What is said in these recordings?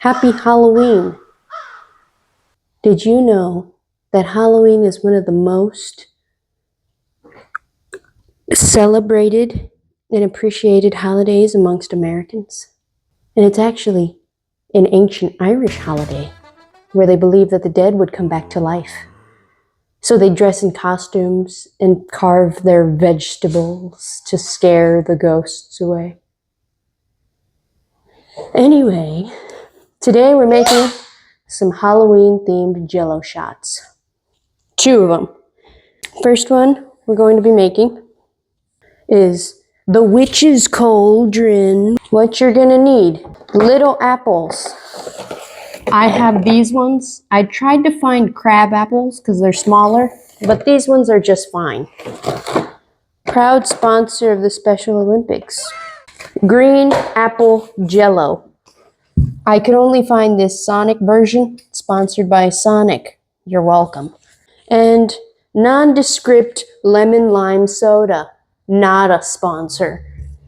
Happy Halloween! Did you know that Halloween is one of the most celebrated and appreciated holidays amongst Americans? And it's actually an ancient Irish holiday where they believed that the dead would come back to life. So they dress in costumes and carve their vegetables to scare the ghosts away. Anyway, today we're making some Halloween-themed jello shots. 2 of them. First one we're going to be making is the witch's cauldron. What you're gonna need: little apples. I have these ones. I tried to find crab apples because they're smaller, but these ones are just fine. Proud sponsor of the Special Olympics. Green apple jello. I could only find this Sonic version, sponsored by Sonic. You're welcome. And nondescript lemon lime soda. Not a sponsor.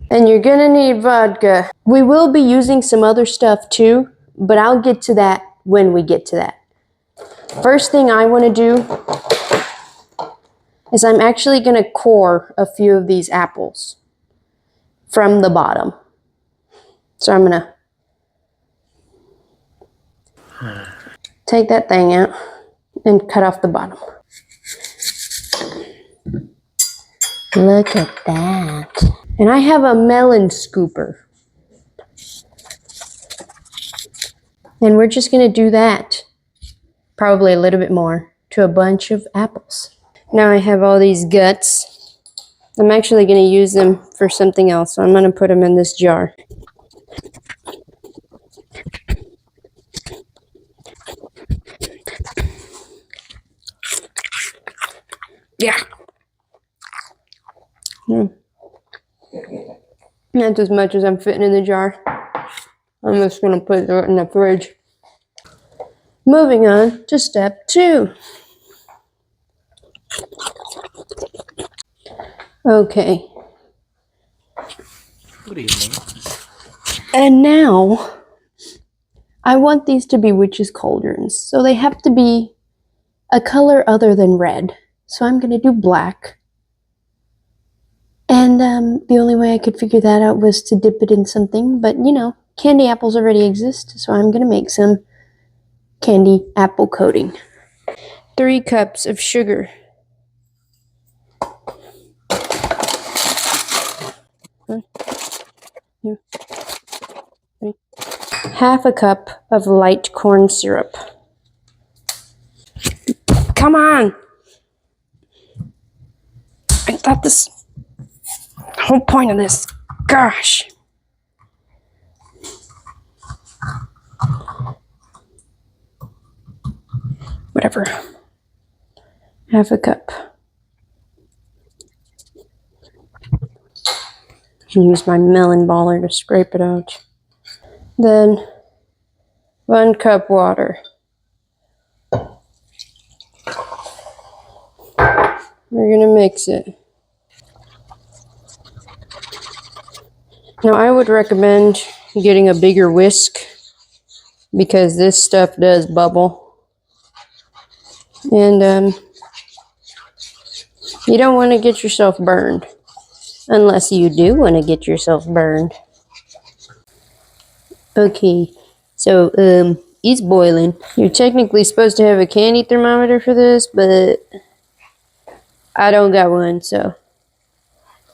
And you're gonna need vodka. We will be using some other stuff too, but I'll get to that when we get to that. First thing I want to do is I'm actually going to core a few of these apples from the bottom. So I'm going to take that thing out and cut off the bottom. Look at that. And I have a melon scooper. And we're just going to do that, probably a little bit more, to a bunch of apples. Now I have all these guts. I'm actually going to use them for something else, so I'm going to put them in this jar. Yeah. That's as much as I'm fitting in the jar. I'm just going to put it in the fridge. Moving on to step 2. Okay. Good evening. And now, I want these to be witches' cauldrons. So they have to be a color other than red. So I'm going to do black. And the only way I could figure that out was to dip it in something. But, you know, candy apples already exist. So I'm going to make some candy apple coating. 3 cups of sugar. 1, 2, 3. Half a cup of light corn syrup. Come on! I thought the whole point of this. Gosh! Whatever. Half a cup. Use my melon baller to scrape it out. Then 1 cup water. We're gonna mix it. Now I would recommend getting a bigger whisk because this stuff does bubble. And you don't want to get yourself burned. Unless you do want to get yourself burned. Okay, so it's boiling. You're technically supposed to have a candy thermometer for this, but I don't got one, so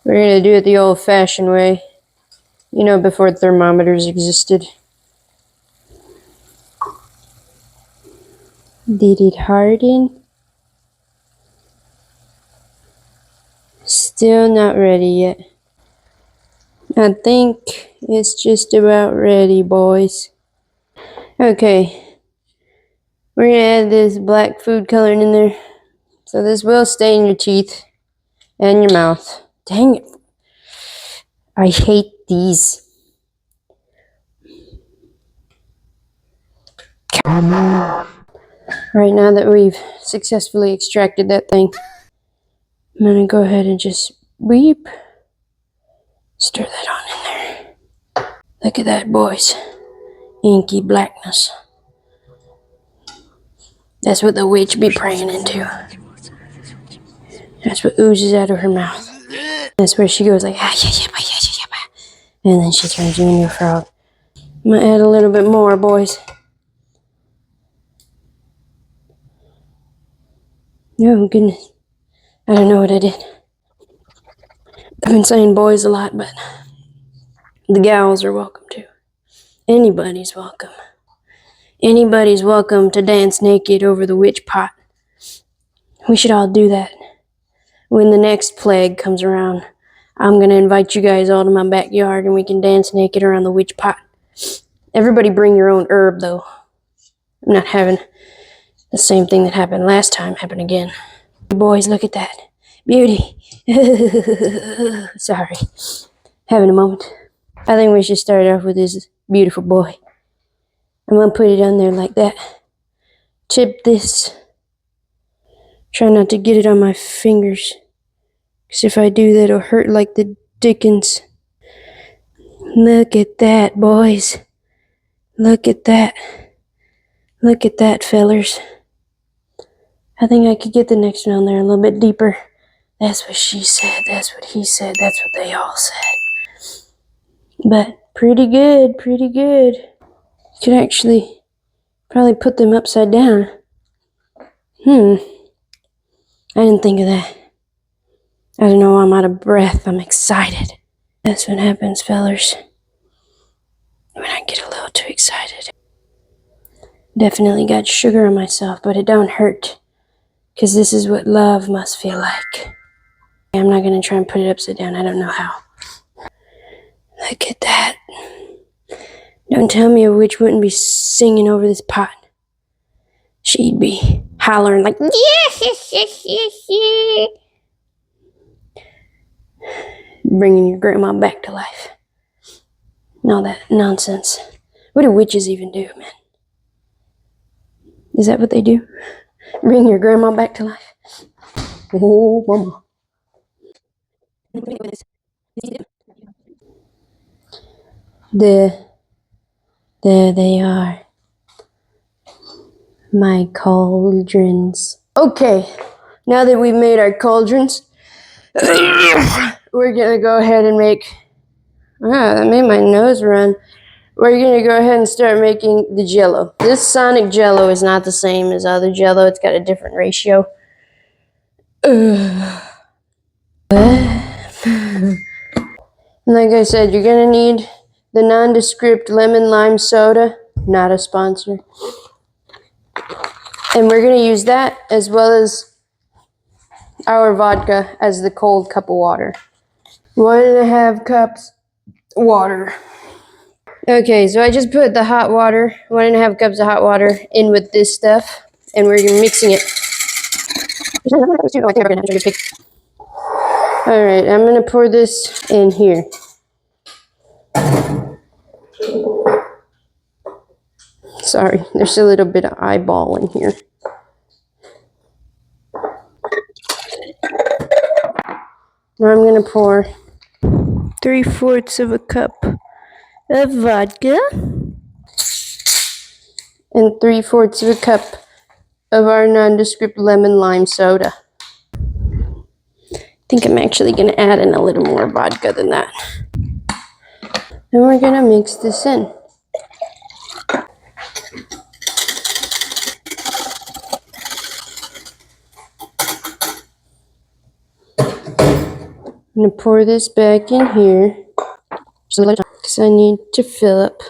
we're gonna do it the old-fashioned way. You know, before thermometers existed. Did it harden? Still not ready yet. I think it's just about ready, boys. Okay. We're gonna add this black food coloring in there. So this will stay in your teeth and your mouth. Dang it. I hate these. Alright, now that we've successfully extracted that thing, I'm gonna go ahead and just weep. Stir that on in there. Look at that, boys. inky blackness. That's what the witch be praying into. That's what oozes out of her mouth. That's where she goes like, ah, yeah, yeah, yeah, yeah, yeah. And then she turns you into a frog. I'm gonna add a little bit more, boys. Oh, goodness. I don't know what I did. I've been saying boys a lot, but the gals are welcome too. Anybody's welcome. Anybody's welcome to dance naked over the witch pot. We should all do that. When the next plague comes around, I'm gonna invite you guys all to my backyard and we can dance naked around the witch pot. Everybody bring your own herb, though. I'm not having the same thing that happened last time happen again. Boys, look at that. Beauty. Sorry. Having a moment. I think we should start off with this beautiful boy. I'm gonna put it on there like that. Tip this. Try not to get it on my fingers. Because if I do that, it'll hurt like the dickens. Look at that, boys. Look at that. Look at that, fellers. I think I could get the next one on there a little bit deeper. That's what she said. That's what he said. That's what they all said. But pretty good, pretty good. You could actually probably put them upside down. I didn't think of that. I don't know, I'm out of breath. I'm excited. That's what happens, fellers. When I get a little too excited. Definitely got sugar on myself, but it don't hurt. Because this is what love must feel like. I'm not going to try and put it upside down. I don't know how. Look at that. Don't tell me a witch wouldn't be singing over this pot. She'd be hollering like, yeah, bringing your grandma back to life. And all that nonsense. What do witches even do, man? Is that what they do? Bring your grandma back to life? Oh, mama. There they are. My cauldrons. Okay, now that we've made our cauldrons, we're gonna go ahead and make... that made my nose run. We're gonna go ahead and start making the jello. This Sonic jello is not the same as other jello. It's got a different ratio. Like I said, you're gonna need the nondescript lemon lime soda. Not a sponsor. And we're gonna use that as well as our vodka as the cold cup of water. 1.5 cups water. Okay, so I just put the hot water, 1.5 cups of hot water in with this stuff, and we're mixing it. Alright, I'm gonna pour this in here. Sorry, there's a little bit of eyeball in here. Now I'm gonna pour 3/4 of a cup of vodka and 3/4 of a cup of our nondescript lemon lime soda. I think I'm actually gonna add in a little more vodka than that. And we're gonna mix this in. I'm gonna pour this back in here because I need to fill up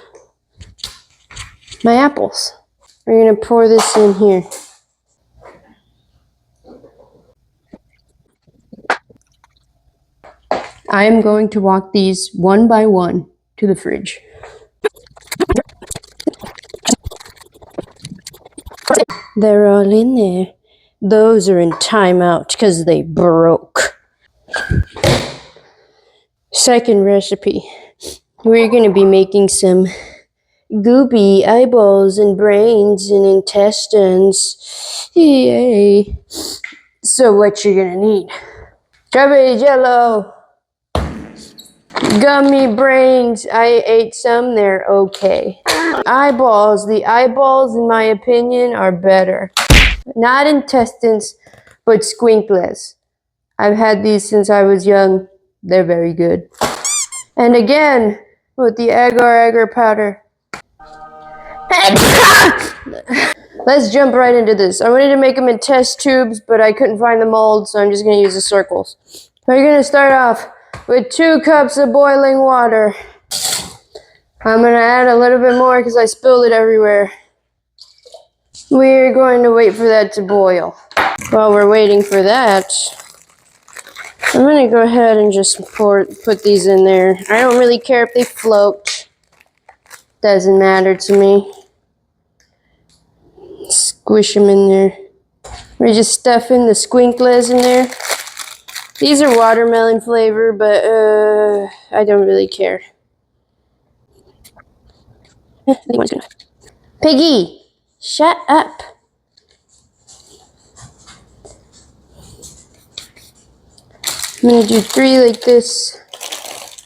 my apples. We're gonna pour this in here. I am going to walk these one by one to the fridge. They're all in there. Those are in timeout because they broke. Second recipe. We're going to be making some goopy eyeballs and brains and intestines. Yay. So what you're going to need. Strawberry jello. Gummy brains. I ate some. They're okay. Eyeballs. The eyeballs, in my opinion, are better. Not intestines, but squinkles. I've had these since I was young. They're very good. And again, with the agar-agar powder. Let's jump right into this. I wanted to make them in test tubes, but I couldn't find the mold, so I'm just going to use the circles. We're going to start off with 2 cups of boiling water. I'm going to add a little bit more because I spilled it everywhere. We're going to wait for that to boil. While we're waiting for that, I'm going to go ahead and just put these in there. I don't really care if they float. Doesn't matter to me. Squish them in there. We're just stuffing the squinkles in there. These are watermelon flavor, but I don't really care. Piggy, shut up. I'm gonna do 3 like this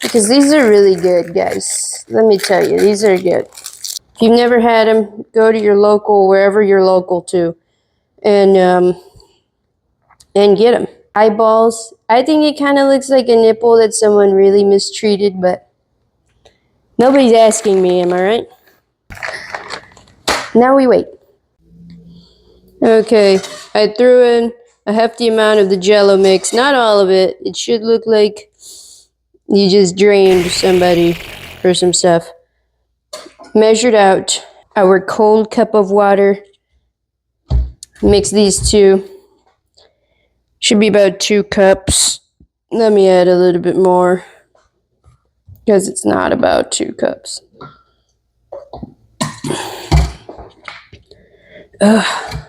because these are really good, guys. Let me tell you, these are good. If you've never had them, go to your local, wherever you're local to, and get them. Eyeballs. I think it kind of looks like a nipple that someone really mistreated, but nobody's asking me, am I right? Now we wait. Okay, I threw in a hefty amount of the jello mix. Not all of it. It should look like you just drained somebody for some stuff. Measured out our cold cup of water. Mix these 2. Should be about 2 cups. Let me add a little bit more because it's not about 2 cups. Ugh.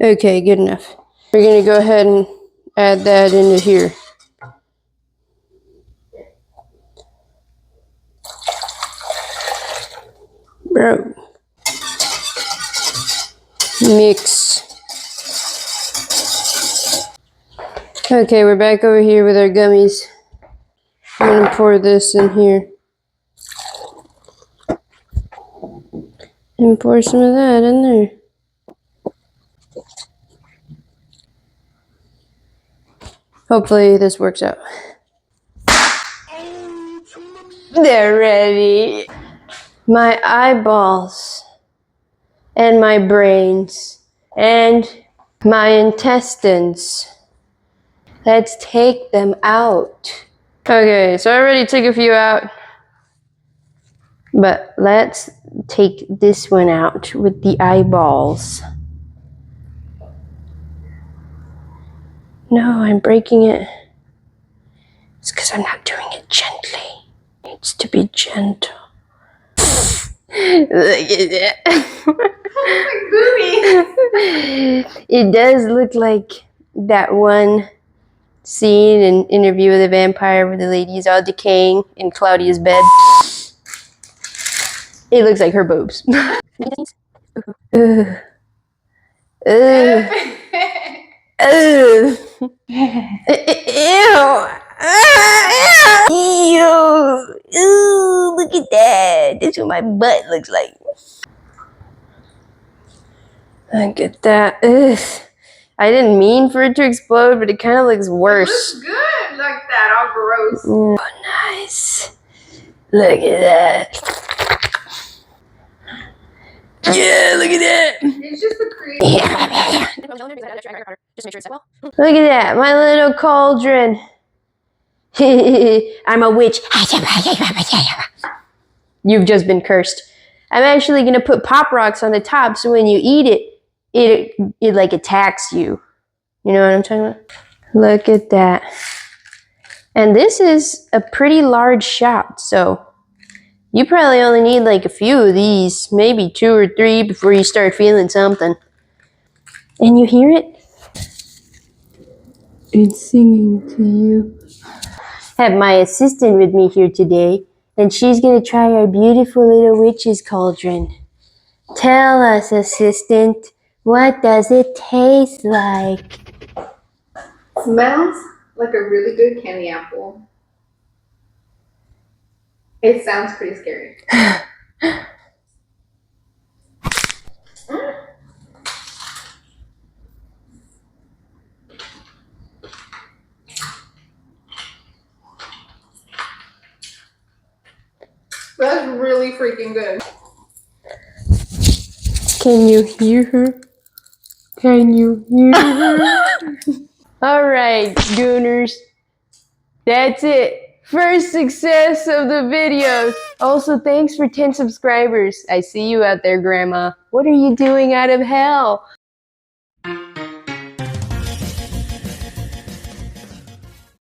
Okay, good enough. We're going to go ahead and add that into here. Bro. Mix. Okay, we're back over here with our gummies. I'm going to pour this in here. And pour some of that in there. Hopefully this works out. They're ready. My eyeballs and my brains and my intestines. Let's take them out. Okay, so I already took a few out, but let's take this one out with the eyeballs. No, I'm breaking it. It's because I'm not doing it gently. It needs to be gentle. Look at that. It does look like that one scene in Interview with a Vampire where the lady is all decaying in Claudia's bed. It looks like her boobs. Ugh. Ugh. Ugh. Ew. Ew. Ooh, look at that. That's what my butt looks like. Look at that. Ugh. I didn't mean for it to explode, but it kind of looks worse. It looks good like that, all gross. Oh, nice. Look at that. Yeah, look at that. It's just the cream. Look at that, my little cauldron. I'm a witch. You've just been cursed. I'm actually gonna put pop rocks on the top so when you eat it like attacks you. You know what I'm talking about? Look at that. And this is a pretty large shot, so you probably only need like a few of these, maybe 2 or 3 before you start feeling something. And you hear it? It's singing to you. I have my assistant with me here today, and she's going to try our beautiful little witch's cauldron. Tell us, assistant, what does it taste like? Smells like a really good candy apple. It sounds pretty scary. That's really freaking good. Can you hear her? Can you hear her? All right, Gooners. That's it. First success of the videos. Also, thanks for 10 subscribers. I see you out there, Grandma. What are you doing out of hell?